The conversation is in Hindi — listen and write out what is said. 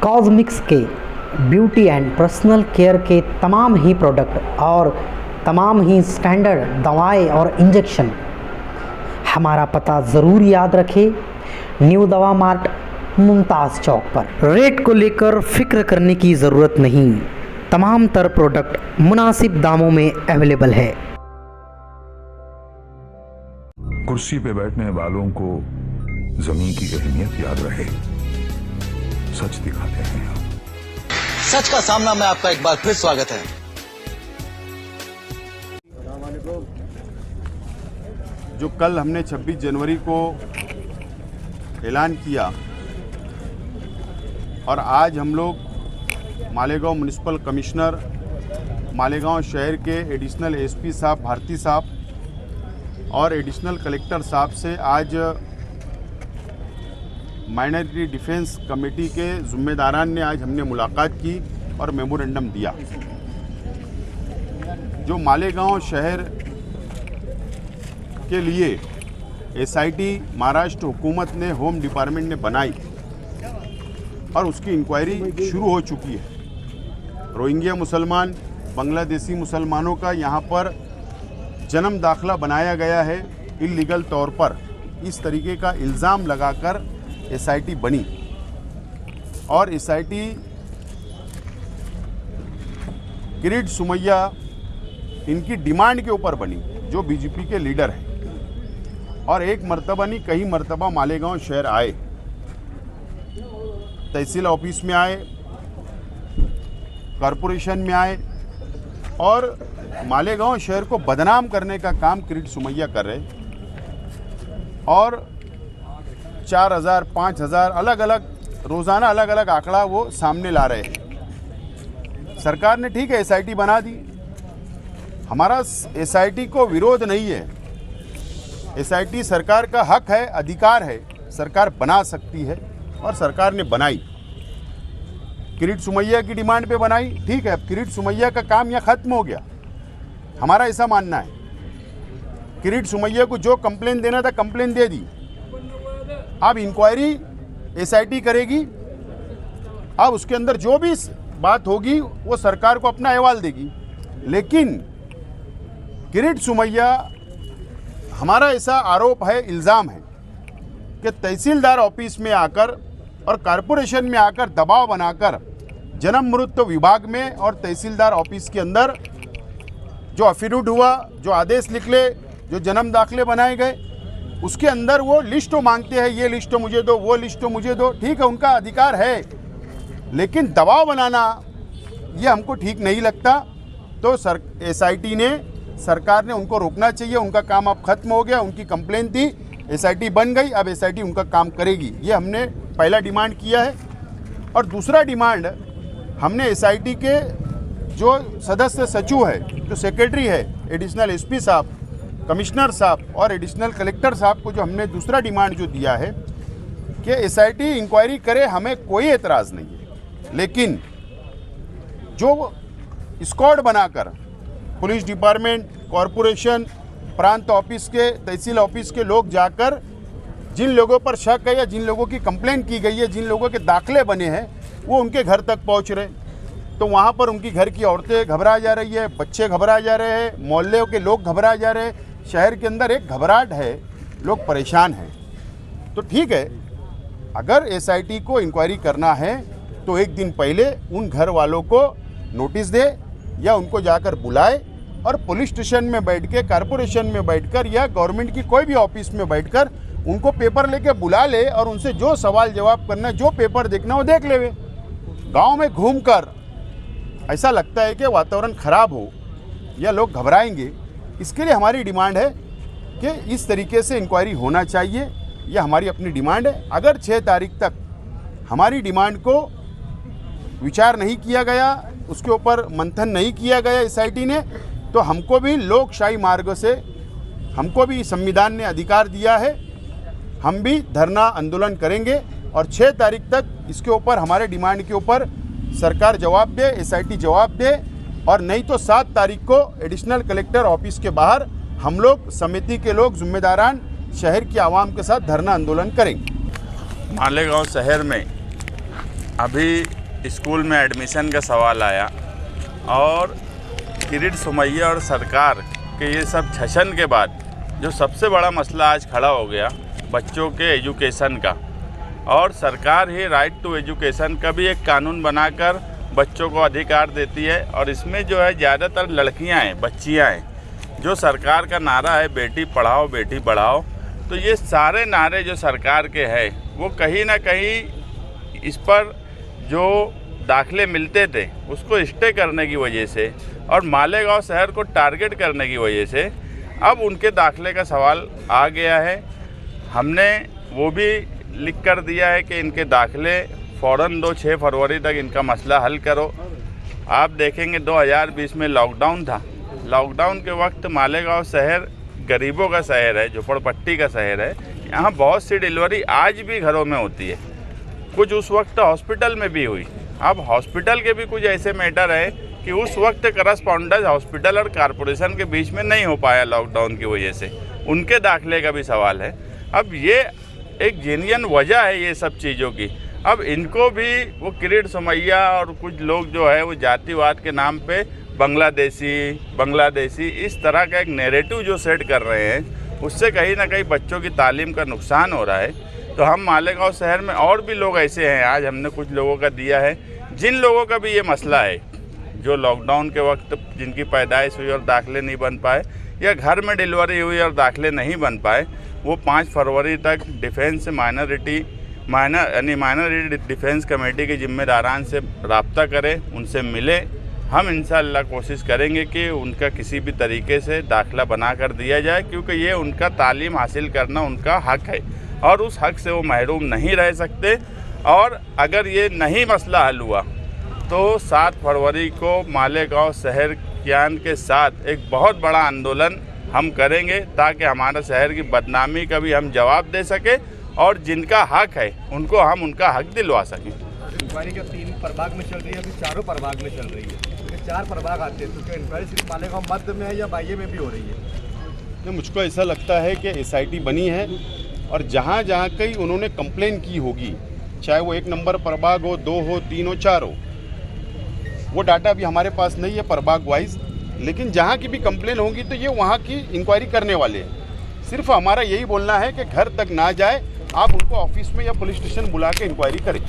कॉस्मेटिक्स के ब्यूटी एंड पर्सनल केयर के तमाम ही प्रोडक्ट और तमाम ही स्टैंडर्ड दवाएं और इंजेक्शन। हमारा पता ज़रूर याद रखें, न्यू दवा मार्ट, मुमताज़ चौक पर। रेट को लेकर फिक्र करने की ज़रूरत नहीं, तमाम तर प्रोडक्ट मुनासिब दामों में अवेलेबल है। कुर्सी पे बैठने वालों को जमीन की अहमियत याद रहे, सच दिखाते हैं हम। सच का सामना में आपका एक बार फिर स्वागत है। जो कल हमने 26 जनवरी को ऐलान किया और आज हम लोग मालेगांव म्युनिसिपल कमिश्नर, मालेगांव शहर के एडिशनल एसपी साहब भारती साहब और एडिशनल कलेक्टर साहब से आज माइनॉरिटी डिफेंस कमेटी के ज़िम्मेदारान ने आज हमने मुलाकात की और मेमोरेंडम दिया। जो मालेगांव शहर के लिए एसआईटी महाराष्ट्र हुकूमत ने, होम डिपार्टमेंट ने बनाई और उसकी इंक्वायरी शुरू हो चुकी है। रोहिंग्या मुसलमान, बांग्लादेशी मुसलमानों का यहाँ पर जन्म दाखला बनाया गया है इल्लीगल तौर पर, इस तरीके का इल्ज़ाम लगाकर एसआईटी बनी और एसआईटी किरीट सुमैया इनकी डिमांड के ऊपर बनी, जो बीजेपी के लीडर हैं, और एक मर्तबा नहीं कई मर्तबा मालेगांव शहर आए, तहसील ऑफिस में आए, कॉरपोरेशन में आए और मालेगांव शहर को बदनाम करने का काम किरीट सुमैया कर रहे और 4000, 5000 अलग अलग रोज़ाना अलग अलग आंकड़ा वो सामने ला रहे हैं। सरकार ने ठीक है एसआईटी बना दी, हमारा एसआईटी को विरोध नहीं है, एसआईटी सरकार का हक है, अधिकार है, सरकार बना सकती है और सरकार ने बनाई। किरीट सुमैया की डिमांड पे बनाई, ठीक है, अब किरीट सुमैया का काम यहाँ ख़त्म हो गया, हमारा ऐसा मानना है। किरीट सुमैया को जो कंप्लेन देना था कंप्लेन दे दी, अब इंक्वायरी एसआईटी करेगी, अब उसके अंदर जो भी बात होगी वो सरकार को अपना अहवाल देगी। लेकिन किरीट सुमैया, हमारा ऐसा आरोप है, इल्ज़ाम है कि तहसीलदार ऑफिस में आकर और कॉरपोरेशन में आकर दबाव बनाकर जन्म मृत्यु विभाग में और तहसीलदार ऑफिस के अंदर जो एफिडेविट हुआ, जो आदेश निकले, जो जन्म दाखले बनाए गए, उसके अंदर वो लिस्ट मांगते हैं, ये लिस्ट मुझे दो, वो लिस्ट मुझे दो, ठीक है, उनका अधिकार है, लेकिन दबाव बनाना ये हमको ठीक नहीं लगता। तो एसआईटी ने, सरकार ने उनको रोकना चाहिए, उनका काम अब खत्म हो गया, उनकी कंप्लेन थी, एसआईटी बन गई, अब एसआईटी उनका काम करेगी, ये हमने पहला डिमांड किया है। और दूसरा डिमांड हमने एसआईटी के जो सदस्य सचिव है, जो सेक्रेटरी है, एडिशनल एसपी साहब, कमिश्नर साहब और एडिशनल कलेक्टर साहब को जो हमने दूसरा डिमांड जो दिया है कि एसआईटी इंक्वायरी करे, हमें कोई एतराज़ नहीं है, लेकिन जो स्क्वाड बनाकर पुलिस डिपार्टमेंट, कॉरपोरेशन, प्रांत ऑफिस के, तहसील ऑफिस के लोग जाकर जिन लोगों पर शक है या जिन लोगों की कंप्लेंट की गई है, जिन लोगों के दाखले बने हैं, वो उनके घर तक पहुंच रहे, तो वहाँ पर उनकी घर की औरतें घबरा जा रही है, बच्चे घबरा जा रहे हैं, मोहल्ले के लोग घबरा जा रहे हैं, शहर के अंदर एक घबराहट है, लोग परेशान हैं। तो ठीक है, अगर एसआईटी को इंक्वायरी करना है तो एक दिन पहले उन घर वालों को नोटिस दे या उनको जाकर बुलाए और पुलिस स्टेशन में बैठ के, कॉरपोरेशन में बैठकर या गवर्नमेंट की कोई भी ऑफिस में बैठकर उनको पेपर लेके बुला ले और उनसे जो सवाल जवाब करना, जो पेपर देखना वो देख लेवे। गांव में घूमकर ऐसा लगता है कि वातावरण ख़राब हो या लोग घबराएंगे, इसके लिए हमारी डिमांड है कि इस तरीके से इंक्वायरी होना चाहिए, यह हमारी अपनी डिमांड है। अगर 6 तारीख तक हमारी डिमांड को विचार नहीं किया गया, उसके ऊपर मंथन नहीं किया गया एसआईटी ने, तो हमको भी लोकशाही मार्ग से, हमको भी संविधान ने अधिकार दिया है, हम भी धरना आंदोलन करेंगे और 6 तारीख तक इसके ऊपर, हमारे डिमांड के ऊपर सरकार जवाब दे, एसआईटी जवाब दे, और नहीं तो 7 तारीख को एडिशनल कलेक्टर ऑफिस के बाहर हम लोग समिति के लोग, जिम्मेदारान, शहर की आवाम के साथ धरना आंदोलन करेंगे। मालेगांव शहर में अभी स्कूल में एडमिशन का सवाल आया और किरीट सोमैया और सरकार के ये सब छछन के बाद जो सबसे बड़ा मसला आज खड़ा हो गया बच्चों के एजुकेशन का, और सरकार ही राइट टू एजुकेशन का भी एक कानून बनाकर बच्चों को अधिकार देती है। और इसमें जो है ज़्यादातर लड़कियां हैं, बच्चियां हैं। जो सरकार का नारा है बेटी पढ़ाओ बेटी बढ़ाओ, तो ये सारे नारे जो सरकार के हैं वो कहीं ना कहीं इस पर जो दाखिले मिलते थे उसको स्टे करने की वजह से और मालेगांव शहर को टारगेट करने की वजह से अब उनके दाखिले का सवाल आ गया है। हमने वो भी लिख कर दिया है कि इनके दाखिले फ़ौरन दो, 6 फरवरी तक इनका मसला हल करो। आप देखेंगे 2020 में लॉकडाउन था। लॉकडाउन के वक्त मालेगांव शहर गरीबों का शहर है, झोपड़पट्टी का शहर है। यहाँ बहुत सी डिलीवरी आज भी घरों में होती है, कुछ उस वक्त हॉस्पिटल में भी हुई। अब हॉस्पिटल के भी कुछ ऐसे मैटर है कि उस वक्त करस्पॉन्डेंस हॉस्पिटल और कॉरपोरेशन के बीच में नहीं हो पाया लॉकडाउन की वजह से, उनके दाखिले का भी सवाल है। अब ये एक जेन्युइन वजह है ये सब चीज़ों की। अब इनको भी वो किरीट सोमैया और कुछ लोग जो है वो जातिवाद के नाम पे बांग्लादेशी इस तरह का एक नैरेटिव जो सेट कर रहे हैं, उससे कहीं ना कहीं बच्चों की तालीम का नुकसान हो रहा है। तो हम मालेगांव शहर में और भी लोग ऐसे हैं, आज हमने कुछ लोगों का दिया है, जिन लोगों का भी ये मसला है, जो लॉकडाउन के वक्त जिनकी पैदाइश हुई और दाखिले नहीं बन पाए, या घर में डिलीवरी हुई और दाखिले नहीं बन पाए, वो 5 फरवरी तक डिफेंस माइनॉरिटी डिफेंस कमेटी के जिम्मेदारान से रब्ता करें, उनसे मिले। हम इंशाअल्लाह कोशिश करेंगे कि उनका किसी भी तरीके से दाखिला बना कर दिया जाए, क्योंकि ये उनका तालीम हासिल करना उनका हक है और उस हक से वो महरूम नहीं रह सकते। और अगर ये नहीं मसला हल हुआ तो 7 फरवरी को मालेगांव शहर कियान के साथ एक बहुत बड़ा आंदोलन हम करेंगे, ताकि हमारा शहर की बदनामी का भी हम जवाब दे सके और जिनका हक है उनको हम उनका हक दिलवा सकें। इंक्वायरी जो 3 प्रभाग में चल रही है, अभी 4 प्रभाग में चल रही है। 4 प्रभाग आते हैं तो क्या इंक्वायरी सिर्फ मालेगांव मध्य में है या बाह्य में भी हो रही है? नहीं, मुझको ऐसा लगता है कि SIT बनी है और जहाँ जहाँ कहीं उन्होंने कंप्लेन की होगी, चाहे वो 1 नंबर प्रभाग हो, 2 हो, 3 हो, 4 हो, वो डाटा भी हमारे पास नहीं है प्रभाग वाइज, लेकिन जहाँ की भी कंप्लेन होगी तो ये वहाँ की इंक्वायरी करने वाले हैं। सिर्फ हमारा यही बोलना है कि घर तक ना जाए, आप उनको ऑफिस में या पुलिस स्टेशन बुला के इंक्वायरी करें।